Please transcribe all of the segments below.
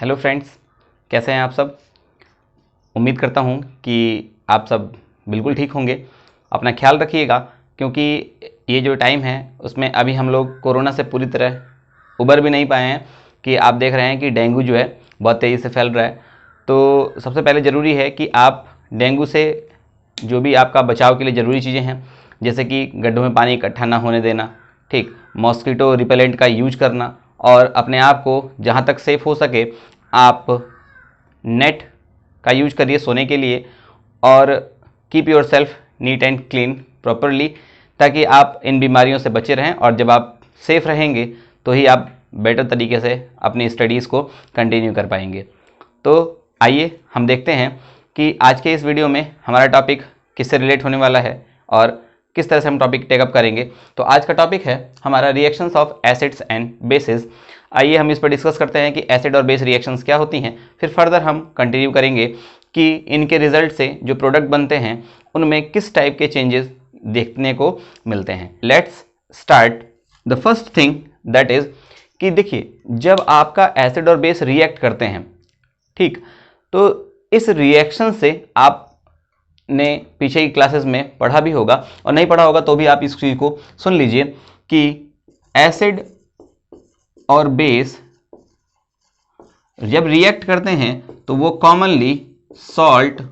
Hello friends, कैसे हैं आप सब। उम्मीद करता हूं कि आप सब बिल्कुल ठीक होंगे। अपना ख्याल रखिएगा, क्योंकि ये जो टाइम है उसमें अभी हम लोग कोरोना से पूरी तरह उबर भी नहीं पाए हैं। कि आप देख रहे हैं कि डेंगू जो है बहुत तेज़ी से फैल रहा है। तो सबसे पहले ज़रूरी है कि आप डेंगू से जो भी आपका बचाव के लिए ज़रूरी चीज़ें हैं, जैसे कि गड्ढों में पानी इकट्ठा ना होने देना, ठीक, मॉस्किटो रिपेलेंट का यूज करना, और अपने आप को जहाँ तक सेफ़ हो सके आप नेट का यूज करिए सोने के लिए, और keep your self neat and clean properly, ताकि आप इन बीमारियों से बचे रहें। और जब आप सेफ़ रहेंगे तो ही आप बेटर तरीके से अपनी स्टडीज़ को कंटिन्यू कर पाएंगे। तो आइए हम देखते हैं कि आज के इस वीडियो में हमारा टॉपिक किससे रिलेट होने वाला है और किस तरह से हम टॉपिक टेकअप करेंगे। तो आज का टॉपिक है हमारा reactions of acids and bases. आइए हम इस पर डिस्कस करते हैं कि एसिड और बेस रिएक्शंस क्या होती हैं। फिर फर्दर हम कंटिन्यू करेंगे कि इनके रिजल्ट से जो प्रोडक्ट बनते हैं उनमें किस टाइप के चेंजेस देखने को मिलते हैं। Let's start. The first thing that is कि देखिए, जब आपका एसिड और बेस रिएक्ट करते हैं, ठीक, तो इस रिएक्शन से आपने पीछे की क्लासेस में पढ़ा भी होगा, और नहीं पढ़ा होगा तो भी आप इस चीज़ को सुन लीजिए कि एसिड और बेस जब रिएक्ट करते हैं तो वो कॉमनली सॉल्ट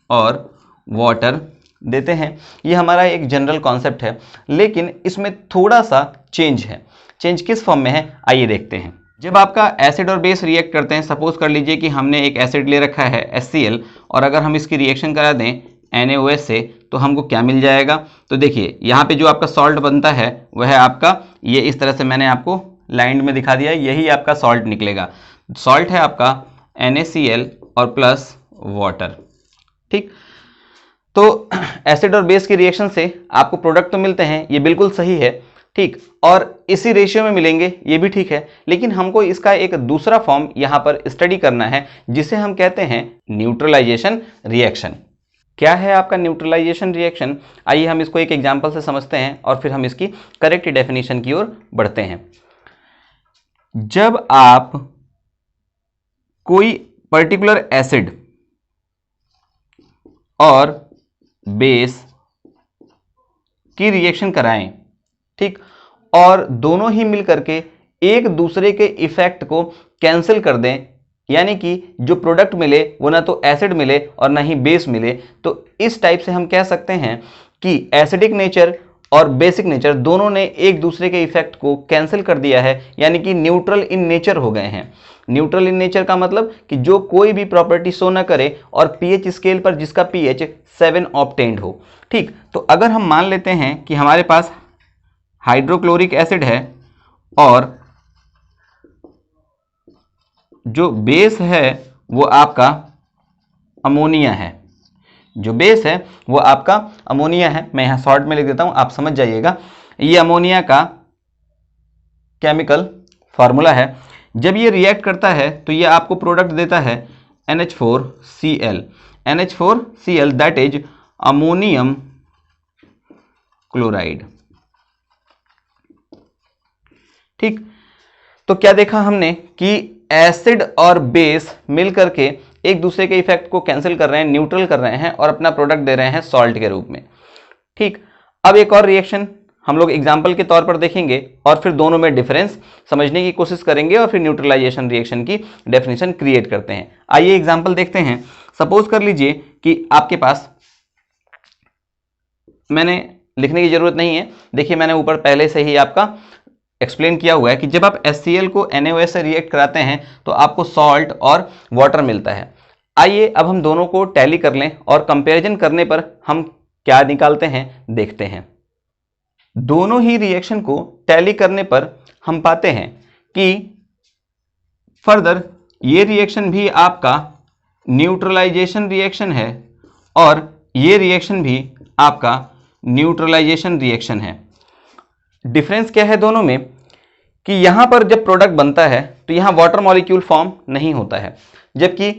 और वाटर देते हैं। ये हमारा एक जनरल कॉन्सेप्ट है, लेकिन इसमें थोड़ा सा चेंज है। चेंज किस फॉर्म में है, आइए देखते हैं। जब आपका एसिड और बेस रिएक्ट करते हैं, सपोज कर लीजिए कि हमने एक एसिड ले रखा है HCl, और अगर हम इसकी रिएक्शन करा दें NaOH से तो हमको क्या मिल जाएगा। तो देखिए, यहाँ पे जो आपका सॉल्ट बनता है वह है आपका, ये इस तरह से मैंने आपको लाइन में दिखा दिया है, यही आपका सॉल्ट निकलेगा। सॉल्ट है आपका NaCl और प्लस वाटर, ठीक। तो एसिड और बेस की रिएक्शन से आपको प्रोडक्ट तो मिलते हैं, ये बिल्कुल सही है, ठीक, और इसी रेशियो में मिलेंगे, ये भी ठीक है। लेकिन हमको इसका एक दूसरा फॉर्म यहाँ पर स्टडी करना है, जिसे हम कहते हैं न्यूट्रलाइजेशन रिएक्शन। क्या है आपका न्यूट्रलाइजेशन रिएक्शन, आइए हम इसको एक एग्जांपल से समझते हैं और फिर हम इसकी करेक्ट डेफिनेशन की ओर बढ़ते हैं। जब आप कोई पर्टिकुलर एसिड और बेस की रिएक्शन कराएं, ठीक, और दोनों ही मिलकर के एक दूसरे के इफेक्ट को कैंसिल कर दें, यानी कि जो प्रोडक्ट मिले वो ना तो एसिड मिले और ना ही बेस मिले, तो इस टाइप से हम कह सकते हैं कि एसिडिक नेचर और बेसिक नेचर दोनों ने एक दूसरे के इफेक्ट को कैंसिल कर दिया है, यानी कि न्यूट्रल इन नेचर हो गए हैं। न्यूट्रल इन नेचर का मतलब कि जो कोई भी प्रॉपर्टी शो ना करे और पीएच स्केल पर जिसका पीएच 7 ऑब्टेन्ड हो, ठीक। तो अगर हम मान लेते हैं कि हमारे पास हाइड्रोक्लोरिक एसिड है और जो बेस है वो आपका अमोनिया है, जो बेस है वो आपका अमोनिया है। मैं यहाँ शॉर्ट में लिख देता हूँ, आप समझ जाइएगा। ये अमोनिया का केमिकल फार्मूला है। जब ये रिएक्ट करता है तो ये आपको प्रोडक्ट देता है NH4Cl। NH4Cl that is ammonium chloride, ठीक। तो क्या देखा हमने कि एसिड और बेस मिलकर के एक दूसरे के इफेक्ट को कैंसिल कर रहे हैं, न्यूट्रल कर रहे हैं और अपना प्रोडक्ट दे रहे हैं सॉल्ट के रूप में, ठीक। अब एक और रिएक्शन हम लोग एग्जांपल के तौर पर देखेंगे और फिर दोनों में डिफरेंस समझने की कोशिश करेंगे और फिर न्यूट्रलाइजेशन रिएक्शन की डेफिनेशन क्रिएट करते हैं। आइए एग्जांपल देखते हैं। सपोज कर लीजिए कि आपके पास, मैंने लिखने की जरूरत नहीं है, देखिए मैंने ऊपर पहले से ही आपका एक्सप्लेन किया हुआ है कि जब आप HCl को NaOH से रिएक्ट कराते हैं तो आपको सॉल्ट और वाटर मिलता है। आइए अब हम दोनों को टैली कर लें और कंपैरिजन करने पर हम क्या निकालते हैं देखते हैं। दोनों ही रिएक्शन को टैली करने पर हम पाते हैं कि फर्दर ये रिएक्शन भी आपका न्यूट्रलाइजेशन रिएक्शन है और ये रिएक्शन भी आपका न्यूट्रलाइजेशन रिएक्शन है। डिफरेंस क्या है दोनों में कि यहां पर जब प्रोडक्ट बनता है तो यहां वाटर मॉलिक्यूल फॉर्म नहीं होता है, जबकि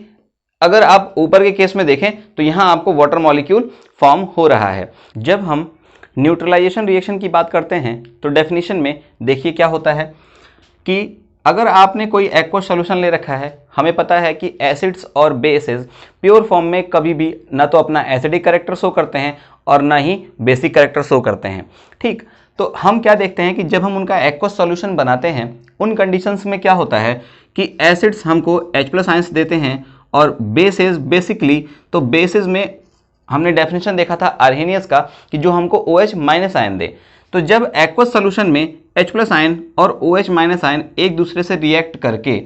अगर आप ऊपर के केस में देखें तो यहां आपको वाटर मॉलिक्यूल फॉर्म हो रहा है। जब हम न्यूट्रलाइजेशन रिएक्शन की बात करते हैं तो डेफिनेशन में देखिए क्या होता है कि अगर आपने कोई एक्वस सॉल्यूशन ले रखा है, हमें पता है कि एसिड्स और बेसिस प्योर फॉर्म में कभी भी ना तो अपना एसिडिक कैरेक्टर शो करते हैं और ना ही बेसिक कैरेक्टर शो करते हैं। ठीक, तो हम क्या देखते हैं कि जब हम उनका एक्वस सॉल्यूशन बनाते हैं उन कंडीशंस में क्या होता है कि एसिड्स हमको H+ आयंस देते हैं और बेसिस बेसिकली, तो बेसिस में हमने डेफिनेशन देखा था आर्हेनियस का कि जो हमको OH- आयन दे। तो जब एक्वस सॉल्यूशन में H+ आयन और OH- आयन एक दूसरे से रिएक्ट करके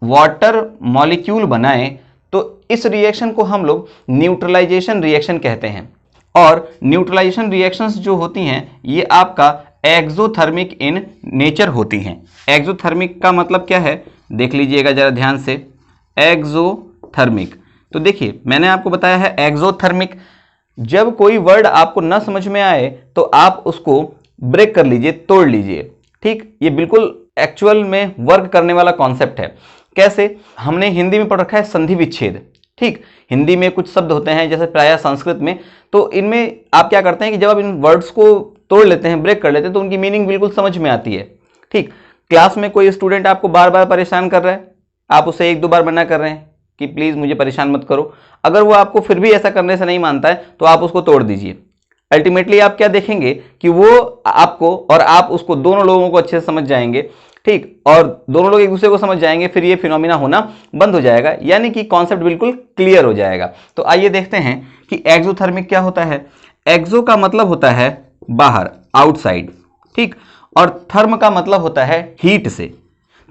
वाटर मॉलिक्यूल बनाए तो इस रिएक्शन को हम लोग न्यूट्रलाइजेशन रिएक्शन कहते हैं। और न्यूट्रलाइजेशन रिएक्शंस जो होती हैं ये आपका एक्सोथर्मिक इन नेचर होती हैं। एक्सोथर्मिक का मतलब क्या है, देख लीजिएगा जरा ध्यान से। एक्सोथर्मिक, तो देखिए मैंने आपको बताया है एक्सोथर्मिक। जब कोई वर्ड आपको ना समझ में आए तो आप उसको ब्रेक कर लीजिए, तोड़ लीजिए। ठीक, ये बिल्कुल एक्चुअल में वर्क करने वाला कॉन्सेप्ट है। कैसे, हमने हिंदी में पढ़ रखा है संधि विच्छेद। ठीक, हिंदी में कुछ शब्द होते हैं जैसे प्रायः संस्कृत में, तो इनमें आप क्या करते हैं कि जब आप इन वर्ड्स को तोड़ लेते हैं, ब्रेक कर लेते हैं, तो उनकी मीनिंग बिल्कुल समझ में आती है। ठीक, क्लास में कोई स्टूडेंट आपको बार बार परेशान कर रहा है, आप उसे 1-2 बार मना कर रहे हैं कि प्लीज मुझे परेशान मत करो, अगर वो आपको फिर भी ऐसा करने से नहीं मानता है तो आप उसको तोड़ दीजिए। अल्टीमेटली आप क्या देखेंगे कि वो आपको और आप उसको, दोनों लोगों को अच्छे से समझ जाएंगे। ठीक, और दोनों लोग एक दूसरे को समझ जाएंगे, फिर ये फिनोमिना होना बंद हो जाएगा, यानी कि कॉन्सेप्ट बिल्कुल क्लियर हो जाएगा। तो आइए देखते हैं कि एक्सोथर्मिक क्या होता है। एक्सो का मतलब होता है बाहर, आउटसाइड। ठीक, और थर्म का मतलब होता है हीट से।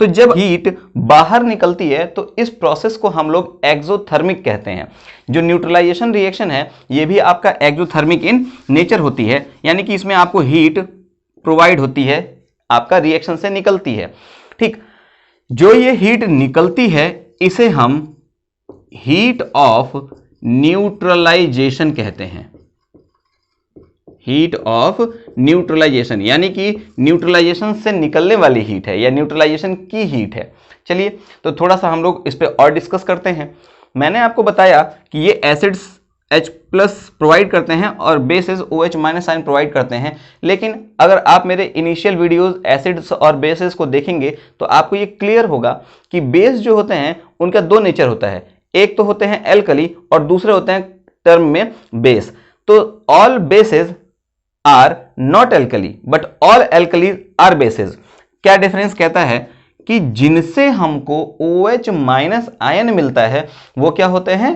तो जब हीट बाहर निकलती है तो इस प्रोसेस को हम लोग एक्सोथर्मिक कहते हैं। जो न्यूट्रलाइजेशन रिएक्शन है ये भी आपका एक्सोथर्मिक इन नेचर होती है, यानी कि इसमें आपको हीट प्रोवाइड होती है, आपका रिएक्शन से निकलती है। ठीक, जो ये हीट निकलती है इसे हम हीट ऑफ न्यूट्रलाइजेशन कहते हैं। हीट ऑफ न्यूट्रलाइजेशन, यानी कि न्यूट्रलाइजेशन से निकलने वाली हीट है या न्यूट्रलाइजेशन की हीट है। चलिए तो थोड़ा सा हम लोग इस पे और डिस्कस करते हैं। मैंने आपको बताया कि ये एसिड्स H+ प्रोवाइड करते हैं और बेसिस OH- आयन प्रोवाइड करते हैं, लेकिन अगर आप मेरे इनिशियल वीडियोस एसिड्स और बेसिस को देखेंगे तो आपको ये क्लियर होगा कि बेस जो होते हैं उनका 2 नेचर होता है, एक तो होते हैं एल्कली और दूसरे होते हैं टर्म में बेस। तो all bases are not alkali but all alkalis are bases. क्या डिफरेंस कहता है कि जिनसे हमको OH- आयन मिलता है वो क्या होते हैं,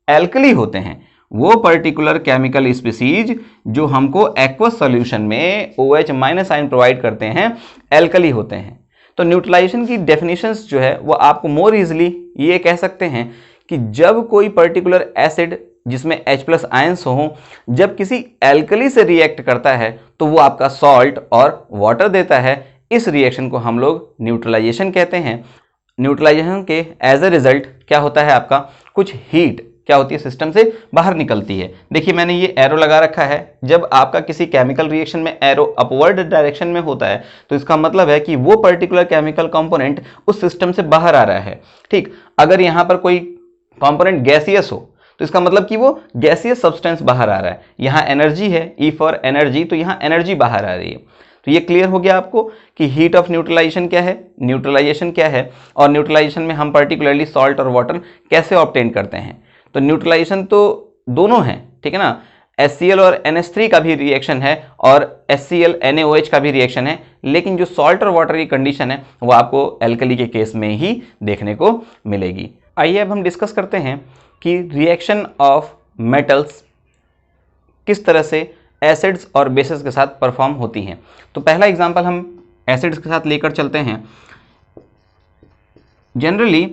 एल्कली होते हैं। वो पर्टिकुलर केमिकल स्पीसीज जो हमको एक्वस सॉल्यूशन में OH- आयन प्रोवाइड करते हैं एल्कली होते हैं। तो न्यूट्रलाइजेशन की डेफिनेशंस जो है वो आपको मोर इजीली ये कह सकते हैं कि जब कोई पर्टिकुलर एसिड जिसमें H+ आयंस हो, जब किसी एल्कली से रिएक्ट करता है तो वो आपका सॉल्ट और वाटर देता है। इस रिएक्शन को हम लोग न्यूट्रलाइजेशन कहते हैं। न्यूट्रलाइजेशन के एज ए रिजल्ट क्या होता है, आपका कुछ हीट क्या होती है सिस्टम से बाहर निकलती है। देखिए मैंने ये एरो लगा रखा है, जब आपका किसी केमिकल रिएक्शन में एरो अपवर्ड डायरेक्शन में होता है तो इसका मतलब है कि वो पर्टिकुलर केमिकल कंपोनेंट उस सिस्टम से बाहर आ रहा है। ठीक, अगर यहां पर कोई कंपोनेंट गैसियस हो तो इसका मतलब कि वो गैसियस सब्सटेंस बाहर आ रहा है। यहां एनर्जी है, ई फॉर एनर्जी, तो यहां एनर्जी बाहर आ रही है। तो ये क्लियर हो गया आपको कि हीट ऑफ न्यूट्रलाइजेशन क्या है, न्यूट्रलाइजेशन क्या है, और न्यूट्रलाइजेशन में हम पर्टिकुलरली सॉल्ट और वाटर कैसे ऑब्टेन करते हैं। तो न्यूट्रलाइजेशन तो दोनों है, ठीक है ना, HCl और NH3 का भी रिएक्शन है और HCl NaOH का भी रिएक्शन है, लेकिन जो सॉल्ट और वाटर की कंडीशन है वो आपको एल्कली के केस में ही देखने को मिलेगी। आइए अब हम डिस्कस करते हैं कि रिएक्शन ऑफ मेटल्स किस तरह से एसिड्स और बेसिस के साथ परफॉर्म होती हैं। तो पहला एग्जांपल हम एसिड्स के साथ लेकर चलते हैं। जनरली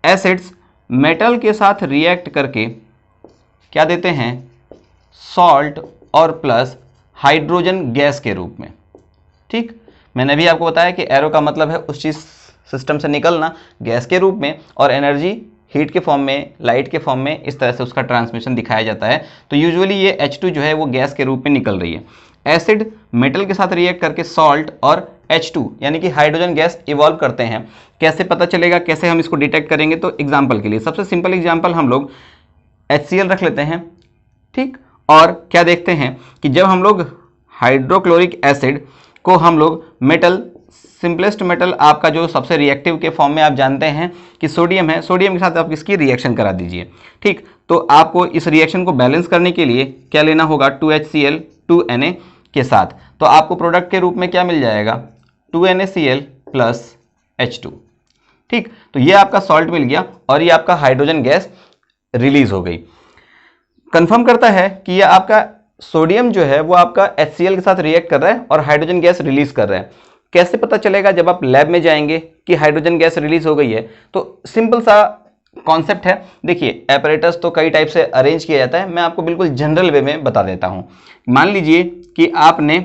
एसिड्स मेटल के साथ रिएक्ट करके क्या देते हैं, सॉल्ट और प्लस हाइड्रोजन गैस के रूप में। ठीक, मैंने भी आपको बताया कि एरो का मतलब है उस चीज सिस्टम से निकलना गैस के रूप में, और एनर्जी हीट के फॉर्म में, लाइट के फॉर्म में, इस तरह से उसका ट्रांसमिशन दिखाया जाता है। तो यूजुअली ये H2 जो है वो गैस के रूप में निकल रही है। एसिड मेटल के साथ रिएक्ट करके सॉल्ट और H2 यानी कि हाइड्रोजन गैस इवॉल्व करते हैं। कैसे पता चलेगा, कैसे हम इसको डिटेक्ट करेंगे, तो एग्जाम्पल के लिए सबसे सिंपल एग्जाम्पल हम लोग HCl रख लेते हैं। ठीक, और क्या देखते हैं कि जब हम लोग हाइड्रोक्लोरिक एसिड को हम लोग मेटल सिंपलेस्ट मेटल आपका जो सबसे रिएक्टिव के फॉर्म में आप जानते हैं कि सोडियम है, सोडियम के साथ आप इसकी रिएक्शन करा दीजिए। ठीक, तो आपको इस रिएक्शन को बैलेंस करने के लिए क्या लेना होगा, 2HCl 2Na के साथ, तो आपको प्रोडक्ट के रूप में क्या मिल जाएगा, 2NaCl प्लस H2। ठीक, तो ये आपका सॉल्ट मिल गया और ये आपका हाइड्रोजन गैस रिलीज हो गई। कंफर्म करता है कि ये आपका सोडियम जो है वो आपका HCl के साथ रिएक्ट कर रहा है और हाइड्रोजन गैस रिलीज कर रहा है। कैसे पता चलेगा, जब आप लैब में जाएंगे कि हाइड्रोजन गैस रिलीज हो गई है, तो सिंपल सा कॉन्सेप्ट है। देखिए, एपरेटस तो कई टाइप से अरेंज किया जाता है, मैं आपको बिल्कुल जनरल वे में बता देता हूं। मान लीजिए कि आपने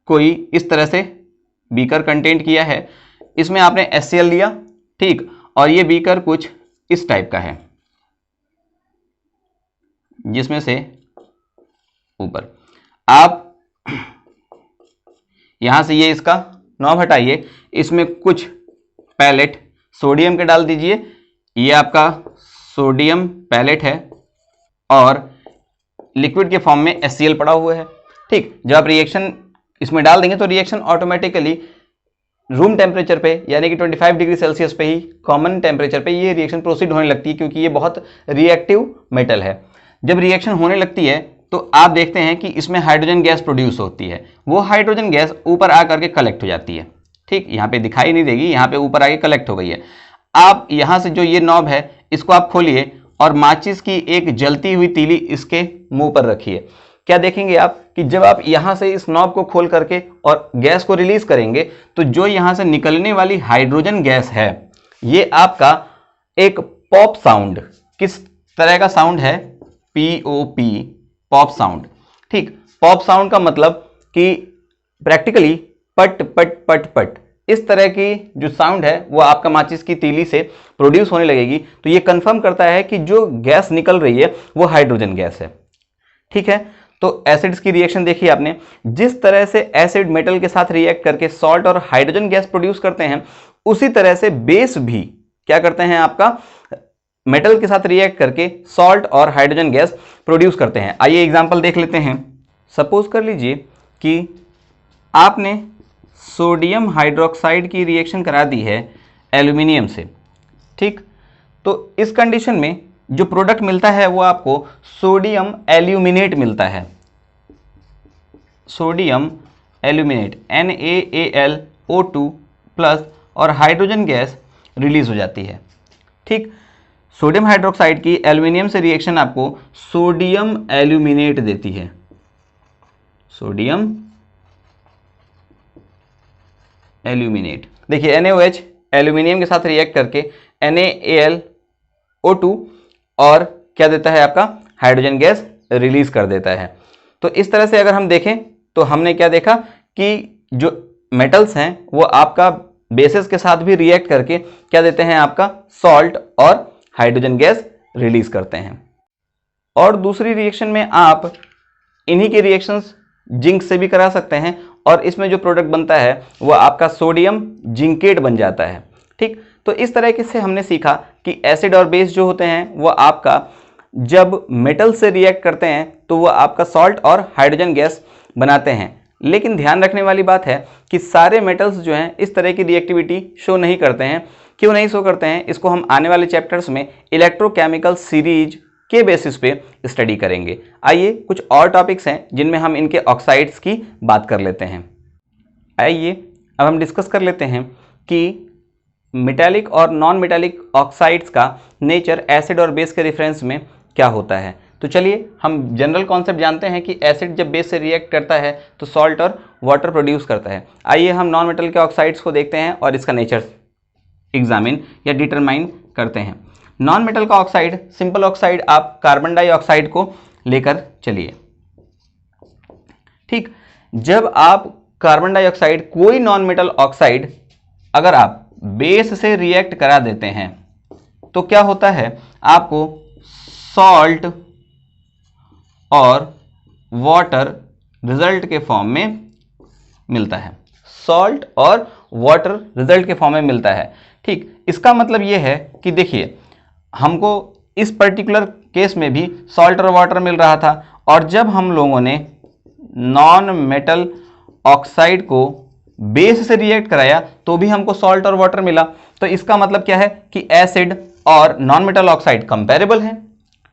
कोई इस तरह से बीकर कंटेंट किया है, इसमें आपने HCl लिया, ठीक, और ये बीकर कुछ इस टाइप का है, जिसमें से ऊपर आप यहां से ये इसका नॉब हटाइए, इसमें कुछ पैलेट सोडियम के डाल दीजिए, ये आपका सोडियम पैलेट है और लिक्विड के फॉर्म में HCl पड़ा हुआ है। ठीक, जब आप रिएक्शन इसमें डाल देंगे तो रिएक्शन ऑटोमेटिकली रूम टेम्परेचर पे यानी कि 25 डिग्री सेल्सियस पे ही, कॉमन टेम्परेचर पे ये रिएक्शन प्रोसीड होने लगती है, क्योंकि ये बहुत रिएक्टिव मेटल है। जब रिएक्शन होने लगती है तो आप देखते हैं कि इसमें हाइड्रोजन गैस प्रोड्यूस होती है, वो हाइड्रोजन गैस ऊपर आकर के कलेक्ट हो जाती है। ठीक, यहाँ पे दिखाई नहीं देगी, यहाँ पे ऊपर आके कलेक्ट हो गई है। आप यहाँ से जो ये नॉब है इसको आप खोलिए और माचिस की एक जलती हुई तीली इसके मुंह पर रखिए। क्या देखेंगे आप कि जब आप यहां से इस नॉब को खोल करके और गैस को रिलीज करेंगे तो जो यहां से निकलने वाली हाइड्रोजन गैस है, ये आपका एक पॉप साउंड, किस तरह का साउंड है, POP, पॉप साउंड। ठीक, पॉप साउंड का मतलब कि प्रैक्टिकली पट पट पट पट इस तरह की जो साउंड है वो आपका माचिस की तीली से प्रोड्यूस होने लगेगी। तो ये कंफर्म करता है कि जो गैस निकल रही है वो हाइड्रोजन गैस है। ठीक है, तो एसिड्स की रिएक्शन देखिए आपने, जिस तरह से एसिड मेटल के साथ रिएक्ट करके सॉल्ट और हाइड्रोजन गैस प्रोड्यूस करते हैं, उसी तरह से बेस भी क्या करते हैं, आपका मेटल के साथ रिएक्ट करके सॉल्ट और हाइड्रोजन गैस प्रोड्यूस करते हैं। आइए एग्जांपल देख लेते हैं। सपोज कर लीजिए कि आपने सोडियम हाइड्रोक्साइड की रिएक्शन करा दी है एल्यूमिनियम से। ठीक, तो इस कंडीशन में जो प्रोडक्ट मिलता है वो आपको सोडियम एल्यूमिनेट मिलता है, सोडियम एल्यूमिनेट NaAlO2 प्लस, और हाइड्रोजन गैस रिलीज हो जाती है। ठीक, सोडियम हाइड्रोक्साइड की एल्यूमिनियम से रिएक्शन आपको सोडियम एल्यूमिनेट देती है, सोडियम एल्यूमिनेट। देखिए NaOH एल्यूमिनियम के साथ रिएक्ट करके NaAlO2 और क्या देता है, आपका हाइड्रोजन गैस रिलीज कर देता है। तो इस तरह से अगर हम देखें तो हमने क्या देखा कि जो मेटल्स हैं वो आपका बेसिस के साथ भी रिएक्ट करके क्या देते हैं, आपका सॉल्ट और हाइड्रोजन गैस रिलीज करते हैं। और दूसरी रिएक्शन में आप इन्हीं के रिएक्शंस जिंक से भी करा सकते हैं और इसमें जो प्रोडक्ट बनता है वो आपका सोडियम जिंकेट बन जाता है। ठीक, तो इस तरह से हमने सीखा कि एसिड और बेस जो होते हैं वो आपका जब मेटल से रिएक्ट करते हैं तो वो आपका सॉल्ट और हाइड्रोजन गैस बनाते हैं। लेकिन ध्यान रखने वाली बात है कि सारे मेटल्स जो हैं इस तरह की रिएक्टिविटी शो नहीं करते हैं। क्यों नहीं शो करते हैं, इसको हम आने वाले चैप्टर्स में इलेक्ट्रोकेमिकल सीरीज के बेसिस पे स्टडी करेंगे। आइए कुछ और टॉपिक्स हैं जिनमें हम इनके ऑक्साइड्स की बात कर लेते हैं। आइए अब हम डिस्कस कर लेते हैं कि मेटालिक और नॉन मेटालिक ऑक्साइड्स का नेचर एसिड और बेस के रेफरेंस में क्या होता है। तो चलिए हम जनरल कॉन्सेप्ट जानते हैं कि एसिड जब बेस से रिएक्ट करता है तो सॉल्ट और वाटर प्रोड्यूस करता है। आइए हम नॉन मेटल के ऑक्साइड्स को देखते हैं और इसका नेचर एग्जामिन या डिटरमाइन करते हैं। नॉन मेटल का ऑक्साइड, सिंपल ऑक्साइड, आप कार्बन डाइऑक्साइड को लेकर चलिए। ठीक, जब आप कार्बन डाइऑक्साइड, कोई नॉन मेटल ऑक्साइड अगर आप बेस से रिएक्ट करा देते हैं तो क्या होता है, आपको सॉल्ट और वाटर रिजल्ट के फॉर्म में मिलता है, सॉल्ट और वाटर रिजल्ट के फॉर्म में मिलता है। ठीक, इसका मतलब यह है कि देखिए हमको इस पर्टिकुलर केस में भी सॉल्ट और वाटर मिल रहा था, और जब हम लोगों ने नॉन मेटल ऑक्साइड को बेस से रिएक्ट कराया तो भी हमको सॉल्ट और वाटर मिला। तो इसका मतलब क्या है कि एसिड और नॉन मेटल ऑक्साइड कंपेरेबल है।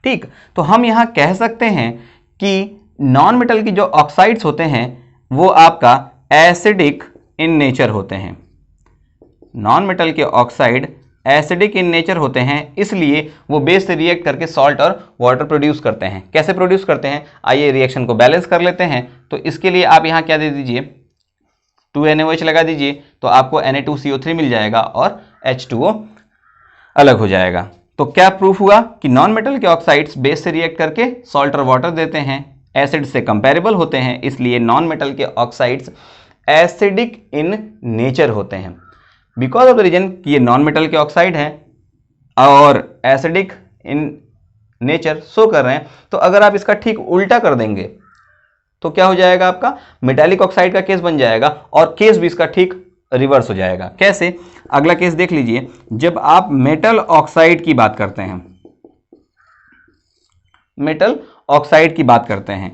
ठीक, तो हम यहां कह सकते हैं कि नॉन मेटल की जो ऑक्साइड्स होते हैं वो आपका एसिडिक इन नेचर होते हैं। नॉन मेटल के ऑक्साइड एसिडिक इन नेचर होते हैं, इसलिए वो बेस से रिएक्ट करके सॉल्ट और वाटर प्रोड्यूस करते हैं। कैसे प्रोड्यूस करते हैं, आइए रिएक्शन को बैलेंस कर लेते हैं। तो इसके लिए आप यहाँ क्या दे दीजिए, 2NaOH लगा दीजिए, तो आपको Na2CO3 मिल जाएगा और H2O अलग हो जाएगा। तो क्या प्रूफ हुआ कि नॉन मेटल के ऑक्साइड्स बेस से रिएक्ट करके सॉल्ट और वाटर देते हैं, एसिड से कंपेरेबल होते हैं, इसलिए नॉन मेटल के ऑक्साइड्स एसिडिक इन नेचर होते हैं। बिकॉज ऑफ द रीजन कि ये नॉन मेटल के ऑक्साइड हैं और एसिडिक इन नेचर शो कर रहे हैं, तो अगर आप इसका ठीक उल्टा कर देंगे तो क्या हो जाएगा, आपका मेटालिक ऑक्साइड का केस बन जाएगा और केस भी इसका ठीक रिवर्स हो जाएगा। कैसे, अगला केस देख लीजिए। जब आप मेटल ऑक्साइड की बात करते हैं, मेटल ऑक्साइड की बात करते हैं,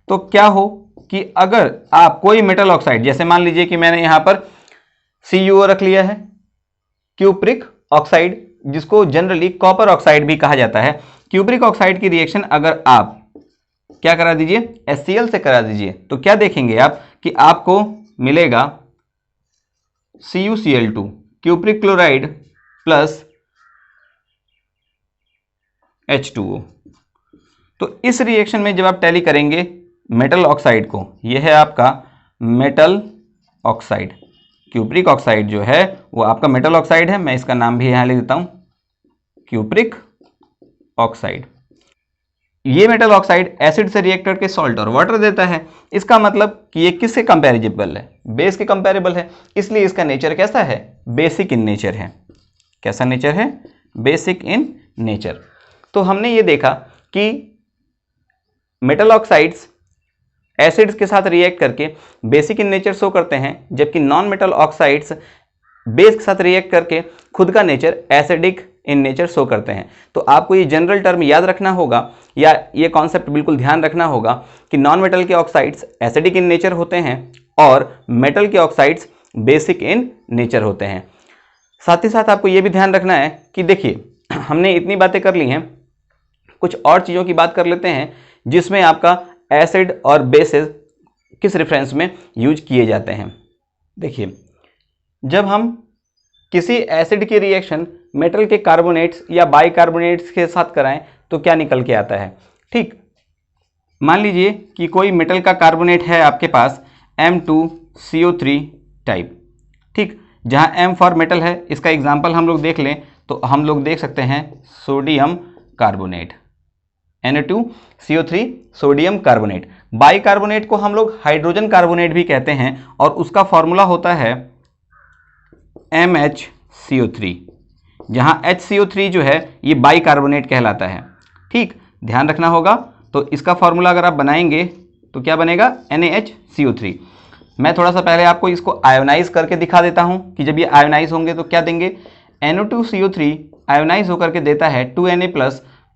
तो क्या हो कि अगर आप कोई मेटल ऑक्साइड, जैसे मान लीजिए कि मैंने यहां पर CuO रख लिया है, क्यूप्रिक ऑक्साइड, जिसको जनरली कॉपर ऑक्साइड भी कहा जाता है। क्यूप्रिक ऑक्साइड की रिएक्शन अगर आप क्या करा दीजिए, HCl से करा दीजिए, तो क्या देखेंगे आप कि आपको मिलेगा CuCl2 cupric chloride plus H2O। तो इस रिएक्शन में जब आप टैली करेंगे मेटल ऑक्साइड को, यह है आपका मेटल ऑक्साइड, क्यूप्रिक ऑक्साइड जो है वो आपका मेटल ऑक्साइड है। मैं इसका नाम भी यहां लिख देता हूं, क्यूप्रिक ऑक्साइड। ये मेटल ऑक्साइड एसिड से रिएक्ट करके सॉल्ट और वाटर देता है। इसका मतलब कि ये किससे कंपैरेबल है, बेस के कंपैरेबल है, इसलिए इसका नेचर कैसा है, बेसिक इन नेचर है। कैसा नेचर है, बेसिक इन नेचर। तो हमने ये देखा कि मेटल ऑक्साइड्स एसिड्स के साथ रिएक्ट करके बेसिक इन नेचर शो करते हैं, जबकि नॉन मेटल ऑक्साइड्स बेस के साथ रिएक्ट करके खुद का nature acidic in nature show करते हैं। तो आपको ये जनरल टर्म याद रखना होगा, या ये कॉन्सेप्ट बिल्कुल ध्यान रखना होगा कि नॉन मेटल के ऑक्साइड्स एसिडिक इन नेचर होते हैं और मेटल के ऑक्साइड्स बेसिक इन नेचर होते हैं। साथ ही साथ आपको ये भी ध्यान रखना है कि देखिए हमने इतनी बातें कर ली हैं, कुछ और चीज़ों की बात कर लेते हैं जिसमें आपका एसिड और बेसेस किस रेफरेंस में यूज किए जाते हैं। देखिए, जब हम किसी एसिड की रिएक्शन मेटल के कार्बोनेट्स या बाइकार्बोनेट्स के साथ कराएं तो क्या निकल के आता है। ठीक, मान लीजिए कि कोई मेटल का कार्बोनेट है आपके पास M2CO3 टाइप। ठीक, जहां M फॉर मेटल है, इसका एग्जांपल हम लोग देख लें तो हम लोग देख सकते हैं sodium carbonate, Na2CO3 sodium carbonate. Bicarbonate को हम लोग हाइड्रोजन कार्बोनेट भी कहते हैं और उसका फॉर्मूला होता है MHCO3, जहां HCO3 जो है ये बाइकार्बोनेट कहलाता है। ठीक, ध्यान रखना होगा। तो इसका फॉर्मूला अगर आप बनाएंगे तो क्या बनेगा, NaHCO3। मैं थोड़ा सा पहले आपको इसको आयोनाइज करके दिखा देता हूं कि जब ये आयोनाइज होंगे तो क्या देंगे, NO2CO3 आयोनाइज होकर के देता है 2Na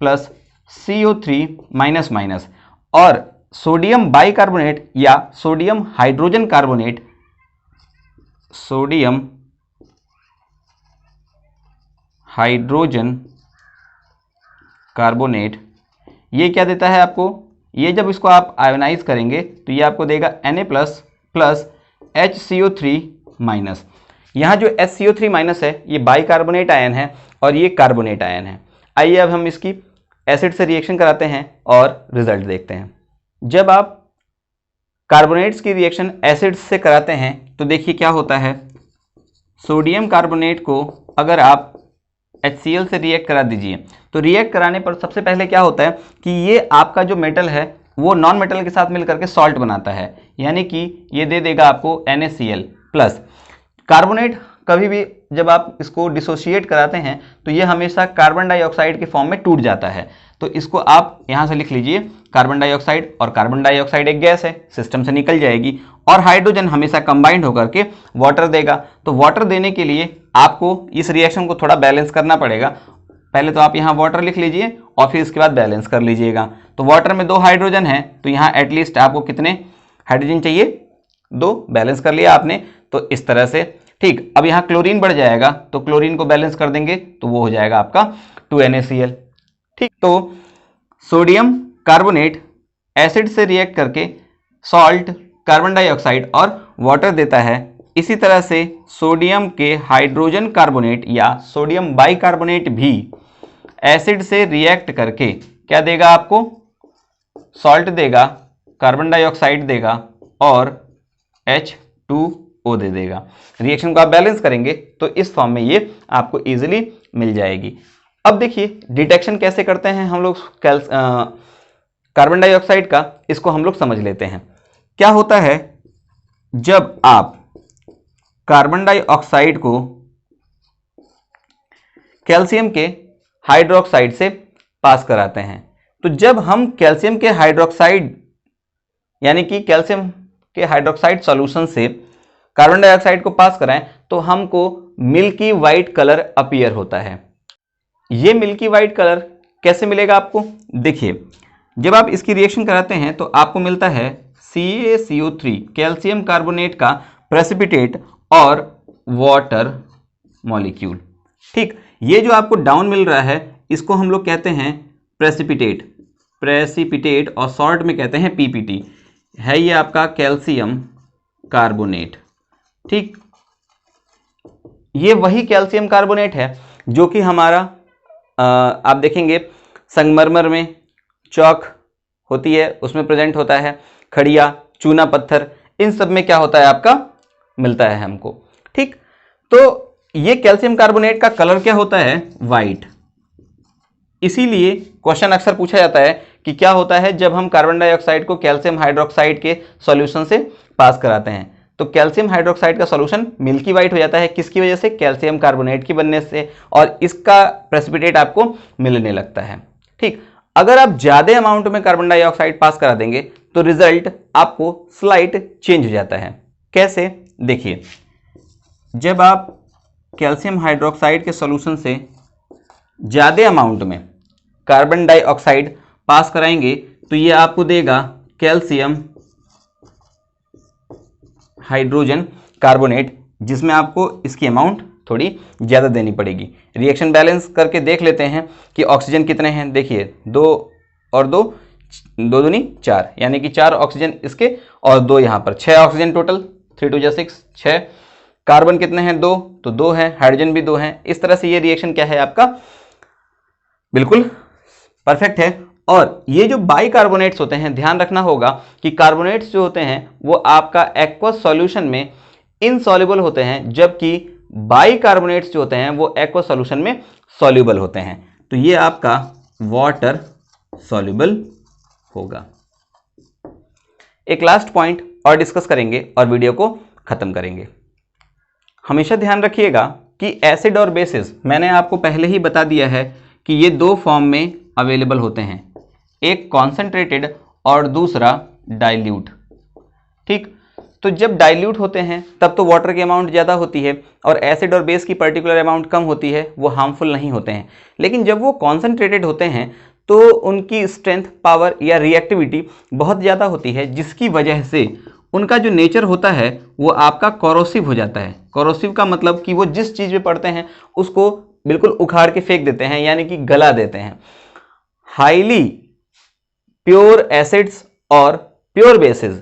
plus CO3 minus minus, और सोडियम बाइकार्बोनेट या sodium hydrogen carbonate, sodium hydrogen carbonate, ये क्या देता है आपको, ये जब इसको आप आयोनाइज करेंगे तो ये आपको देगा Na प्लस HCO3 माइनस। यहाँ जो HCO3 माइनस है ये बाइकार्बोनेट आयन है और ये कार्बोनेट आयन है। आइए अब हम इसकी एसिड से रिएक्शन कराते हैं और रिजल्ट देखते हैं। जब आप कार्बोनेट्स की रिएक्शन एसिड से कराते हैं तो देखिए क्या होता है, सोडियम कार्बोनेट को अगर आप HCl से रिएक्ट करा दीजिए तो रिएक्ट कराने पर सबसे पहले क्या होता है कि ये आपका जो मेटल है वो नॉन मेटल के साथ मिलकर के सॉल्ट बनाता है, यानी कि ये दे देगा आपको NaCl प्लस। कार्बोनेट कभी भी जब आप इसको डिसोशिएट कराते हैं तो ये हमेशा कार्बन डाइऑक्साइड के फॉर्म में टूट जाता है। तो इसको आप यहाँ से लिख लीजिए कार्बन डाइऑक्साइड, और कार्बन डाइऑक्साइड एक गैस है, सिस्टम से निकल जाएगी, और हाइड्रोजन हमेशा कंबाइंड होकर के वाटर देगा। तो वाटर देने के लिए आपको इस रिएक्शन को थोड़ा बैलेंस करना पड़ेगा। पहले तो आप यहाँ वाटर लिख लीजिए और फिर इसके बाद बैलेंस कर लीजिएगा। तो वाटर में 2 हाइड्रोजन है तो यहाँ एटलीस्ट आपको कितने हाइड्रोजन चाहिए, 2 बैलेंस कर लिया आपने, तो इस तरह से। ठीक, अब यहाँ क्लोरीन बढ़ जाएगा तो क्लोरीन को बैलेंस कर देंगे तो वो हो जाएगा आपका 2NaCl। ठीक, तो सोडियम कार्बोनेट एसिड से रिएक्ट करके सॉल्ट, कार्बन डाइऑक्साइड और वाटर देता है। इसी तरह से सोडियम के हाइड्रोजन कार्बोनेट या सोडियम बाइकार्बोनेट भी एसिड से रिएक्ट करके क्या देगा आपको, सॉल्ट देगा, कार्बन डाइऑक्साइड देगा और H2O दे देगा। रिएक्शन को आप बैलेंस करेंगे तो इस फॉर्म में ये आपको इजीली मिल जाएगी। अब देखिए डिटेक्शन कैसे करते हैं हम लोग कार्बन डाइऑक्साइड का, इसको हम लोग समझ लेते हैं। क्या होता है जब आप कार्बन डाइऑक्साइड को कैल्शियम के हाइड्रोक्साइड से पास कराते हैं, तो जब हम कैल्शियम के हाइड्रोक्साइड यानी कि कैल्शियम के हाइड्रोक्साइड सॉल्यूशन से कार्बन डाइऑक्साइड को पास कराएं तो हमको मिल्की वाइट कलर अपीयर होता है। ये मिल्की वाइट कलर कैसे मिलेगा आपको, देखिए जब आप इसकी रिएक्शन कराते हैं तो आपको मिलता है CaCO3 कैल्शियम कार्बोनेट का प्रेसिपिटेट और वाटर मॉलिक्यूल। ठीक, ये जो आपको डाउन मिल रहा है इसको हम लोग कहते हैं प्रेसिपिटेट और शॉर्ट में कहते हैं PPT है, ये आपका कैल्शियम कार्बोनेट। ठीक, ये वही कैल्शियम कार्बोनेट है जो कि हमारा आप देखेंगे संगमरमर में चौक होती है उसमें प्रेजेंट होता है, खड़िया, चूना पत्थर, इन सब में क्या होता है आपका मिलता है हमको। ठीक, तो ये कैल्शियम कार्बोनेट का कलर क्या होता है, वाइट। इसीलिए क्वेश्चन अक्सर पूछा जाता है कि क्या होता है जब हम कार्बन डाइऑक्साइड को कैल्शियम हाइड्रोक्साइड के सॉल्यूशन से पास कराते हैं, तो कैल्शियम हाइड्रोक्साइड का सॉल्यूशन मिल्की वाइट हो जाता है। किसकी वजह से, कैल्शियम कार्बोनेट की बनने से, और इसका प्रेसिपिटेट आपको मिलने लगता है। ठीक, अगर आप ज्यादा अमाउंट में कार्बन डाइऑक्साइड पास करा देंगे तो रिजल्ट आपको स्लाइट चेंज हो जाता है। कैसे, देखिए जब आप कैल्शियम हाइड्रोक्साइड के सॉल्यूशन से ज्यादा अमाउंट में कार्बन डाइऑक्साइड पास कराएंगे तो ये आपको देगा कैल्शियम हाइड्रोजन कार्बोनेट, जिसमें आपको इसकी अमाउंट थोड़ी ज़्यादा देनी पड़ेगी। रिएक्शन बैलेंस करके देख लेते हैं कि ऑक्सीजन कितने हैं। देखिए 2 और 2, 2 दूनी 4, यानी कि 4 ऑक्सीजन इसके और 2 यहाँ पर, 6 ऑक्सीजन टोटल, 3 2 जा 6, 6। कार्बन कितने हैं, 2, तो 2 है, हाइड्रोजन भी 2 है। इस तरह से ये रिएक्शन क्या है आपका, बिल्कुल परफेक्ट है। और ये जो बाइकार्बोनेट्स होते हैं, ध्यान रखना होगा कि कार्बोनेट्स जो होते हैं वो आपका एक्वस सॉल्यूशन में इनसॉल्युबल होते हैं, जबकि बाइकार्बोनेट्स जो होते हैं वो एक्वस सॉल्यूशन में सॉल्युबल होते हैं। तो ये आपका वाटर सॉल्युबल होगा। एक लास्ट पॉइंट और डिस्कस करेंगे और वीडियो को खत्म करेंगे। हमेशा ध्यान रखिएगा कि एसिड और बेसिस मैंने आपको पहले ही बता दिया है कि ये 2 फॉर्म में अवेलेबल होते हैं, एक कॉन्सेंट्रेटेड और दूसरा डाइल्यूट। ठीक, तो जब डाइल्यूट होते हैं तब तो वाटर की अमाउंट ज़्यादा होती है और एसिड और बेस की पर्टिकुलर अमाउंट कम होती है, वो हार्मफुल नहीं होते हैं। लेकिन जब वो कॉन्सेंट्रेटेड होते हैं तो उनकी स्ट्रेंथ, पावर या रिएक्टिविटी बहुत ज़्यादा होती है, जिसकी वजह से उनका जो नेचर होता है वो आपका कोरोसिव हो जाता है। कोरोसिव का मतलब कि वो जिस चीज़ में पड़ते हैं उसको बिल्कुल उखाड़ के फेंक देते हैं, यानी कि गला देते हैं। हाईली प्योर एसिड्स और प्योर बेसिस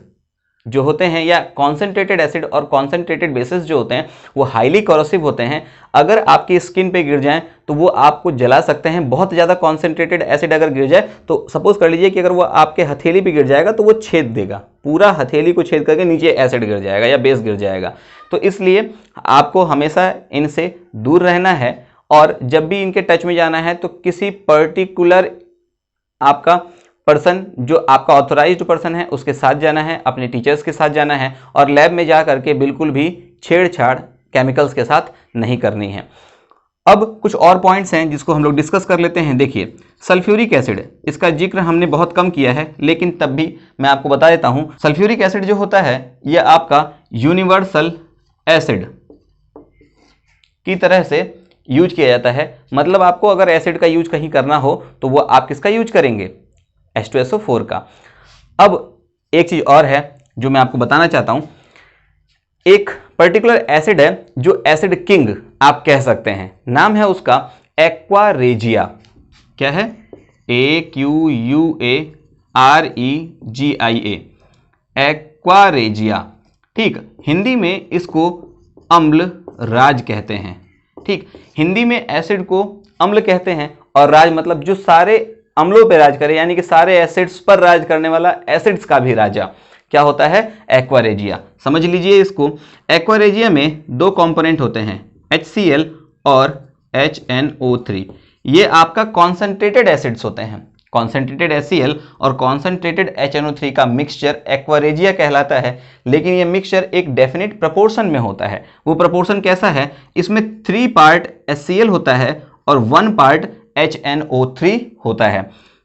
जो होते हैं, या कॉन्सेंट्रेटेड एसिड और कॉन्सेंट्रेटेड बेसिस जो होते हैं, वो हाईली कोरोसिव होते हैं। अगर आपकी स्किन पे गिर जाएं तो वो आपको जला सकते हैं। बहुत ज़्यादा कॉन्सेंट्रेटेड एसिड अगर गिर जाए तो सपोज कर लीजिए कि अगर वो आपके हथेली पे गिर जाएगा तो वो छेद देगा, पूरा हथेली को छेद करके नीचे एसिड गिर जाएगा या बेस गिर जाएगा। तो इसलिए आपको हमेशा इनसे दूर रहना है, और जब भी इनके टच में जाना है तो किसी पर्टिकुलर आपका पर्सन, जो आपका ऑथोराइज्ड पर्सन है, उसके साथ जाना है, अपने टीचर्स के साथ जाना है, और लैब में जा करके बिल्कुल भी छेड़छाड़ केमिकल्स के साथ नहीं करनी है। अब कुछ और पॉइंट्स हैं जिसको हम लोग डिस्कस कर लेते हैं। देखिए सल्फ्यूरिक एसिड, इसका जिक्र हमने बहुत कम किया है, लेकिन तब भी मैं आपको बता देता हूं। सल्फ्यूरिक एसिड जो होता है यह आपका यूनिवर्सल एसिड की तरह से यूज किया जाता है। मतलब आपको अगर एसिड का यूज कहीं करना हो तो वो आप किसका यूज करेंगे, H2SO4 का। अब एक चीज और है जो मैं आपको बताना चाहता हूं एक पर्टिकुलर एसिड है जो एसिड किंग आप कह सकते हैं, नाम है उसका एक्वारेजिया। क्या है? AQUAREGIA, aqua regia. ठीक, हिंदी में इसको अम्ल राज कहते हैं। ठीक, हिंदी में एसिड को अम्ल कहते हैं और राज मतलब जो सारे अम्लों पे राज करे, यानी कि सारे एसिड्स पर राज करने वाला, एसिड्स का भी राजा क्या होता है? एक्वारेजिया। समझ लीजिए इसको। एक्वारेजिया में दो कंपोनेंट होते हैं, HCl और HNO3। ये आपका कॉन्सेंट्रेटेड एसिड्स होते हैं। कॉन्सेंट्रेटेड HCl और कॉन्सेंट्रेटेड HNO3 का मिक्सचर एक्वारेजिया कहलाता है। लेकिन ये मिक्सचर एक डेफिनेट प्रपोर्शन में होता है। वो प्रपोर्शन कैसा है? इसमें 3 पार्ट HCl होता है और 1 पार्ट HNO3 होता है।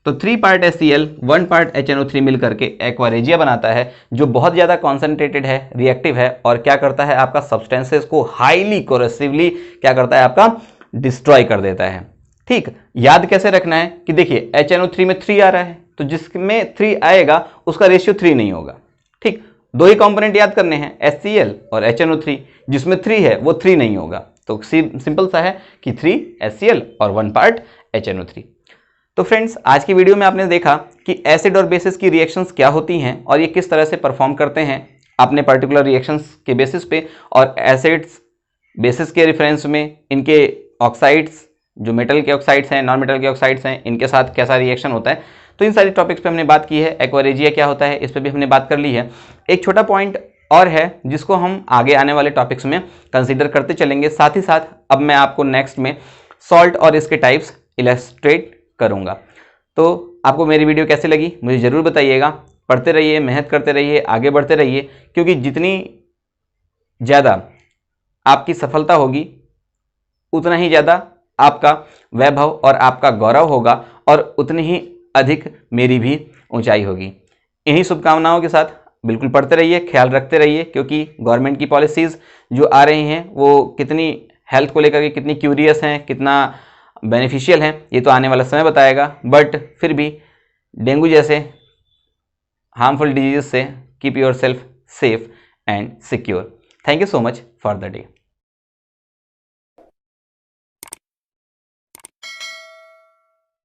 तो 3 पार्ट HCl 1 पार्ट HNO3 मिलकर के एक्वारेजिया बनाता है, जो बहुत ज़्यादा कॉन्सेंट्रेटेड है, रिएक्टिव है और क्या करता है? आपका सब्सटेंसेस को हाईली कोरेसिवली क्या करता है? आपका डिस्ट्रॉय कर देता है। ठीक, याद कैसे रखना है कि देखिए HNO3 में 3 आ रहा है, तो जिसमें 3 आएगा उसका रेशियो 3 नहीं होगा। ठीक, दो ही कंपोनेंट याद करने हैं, HCl और HNO3। जिसमें 3 है वो 3 नहीं होगा। तो सिंपल सा है कि 3 HCl और 1 पार्ट HNO3। तो फ्रेंड्स, आज की वीडियो में आपने देखा कि एसिड और बेसिस की रिएक्शंस क्या होती हैं और ये किस तरह से परफॉर्म करते हैं अपने पर्टिकुलर रिएक्शंस के बेसिस पे, और एसिड्स बेसिस के रेफरेंस में इनके ऑक्साइड्स, जो मेटल के ऑक्साइड्स हैं, नॉन मेटल के ऑक्साइड्स हैं, इनके साथ कैसा रिएक्शन होता है। तो इन सारी टॉपिक्स पे हमने बात की है। एक्वारेजिया क्या होता है इस पर भी हमने बात कर ली है। एक छोटा पॉइंट और है जिसको हम आगे आने वाले टॉपिक्स में कंसीडर करते चलेंगे। साथ ही साथ अब मैं आपको नेक्स्ट में सॉल्ट और इसके टाइप्स इलस्ट्रेट करूंगा। तो आपको मेरी वीडियो कैसी लगी मुझे ज़रूर बताइएगा। पढ़ते रहिए, मेहनत करते रहिए, आगे बढ़ते रहिए, क्योंकि जितनी ज़्यादा आपकी सफलता होगी उतना ही ज़्यादा आपका वैभव और आपका गौरव होगा और उतनी ही अधिक मेरी भी ऊंचाई होगी। इन्हीं शुभकामनाओं के साथ बिल्कुल पढ़ते रहिए, ख्याल रखते रहिए, क्योंकि गवर्नमेंट की पॉलिसीज़ जो आ रही हैं वो कितनी हेल्थ को लेकर के कितनी क्यूरियस हैं, कितना बेनिफिशियल हैं, ये तो आने वाला समय बताएगा। बट फिर भी डेंगू जैसे हार्मफुल डिजीज से keep your self safe and secure. Thank you so much for the day.